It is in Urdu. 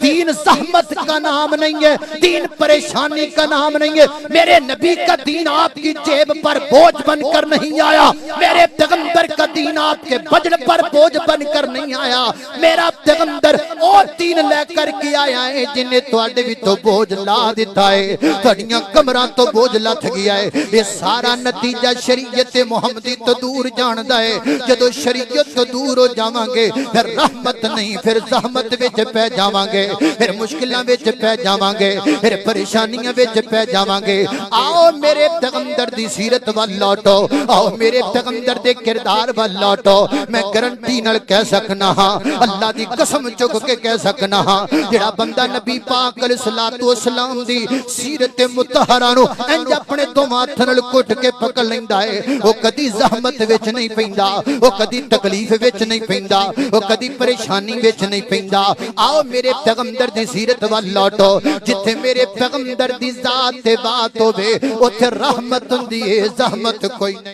دین زحمت کا نام نہیں ہے، دین پریشانی کا نام نہیں ہے۔ میرے نبی کا دین آپ کی جیب پر بوجھ بن کر نہیں آیا، میرے پیغمبر کا دین آپ کے بجڑ پر بوجھ بن کر نہیں آیا۔ میرا پیغمبر اور دین لے کر کے آیا ہے جنہیں تواڈے بھی تو بوجھ لا دیتا ہے، تھڑیاں کمراں تو بوجھ لتھ گیا ہے۔ یہ سارا نتیجہ شریعت محمدی تو دور جاندا ہے۔ جدو شریعت تو دور ہو جاواں گے پھر رحمت نہیں، پھر زحمت وچ پہ جاواں گے، پھر مشکلاں وچ پہ جاواں گے، پھر پریشانیاں وچ پہ جاواں گے۔ آؤ میرے پیغمبر دی سیرت وال لوٹو، آؤ میرے پیغمبر دے کردار وال لوٹو۔ میں گارنٹی نال کہہ سکنا ہاں، اللہ دی قسم چک کے کہہ سکنا ہاں، جڑا بندہ نبی پاک علیہ الصلوۃ والسلام دی سیرت مطہرہ نو انج اپنے دو ہاتھ نال کٹ کے پکڑ لیندا ہے، وہ کدی زحمت وچ نہیں پیندا، وہ کدی تکلیف وچ نہیں پیندا، وہ کدی پریشانی وچ نہیں پیندا۔ آؤ میرے پیغمبر دی سیرت وال لوٹو، جتھے میرے پیغمبر دی ذات تے بات ہوے اوتھے رحمت ہوندی ہے، زحمت کوئی نہیں۔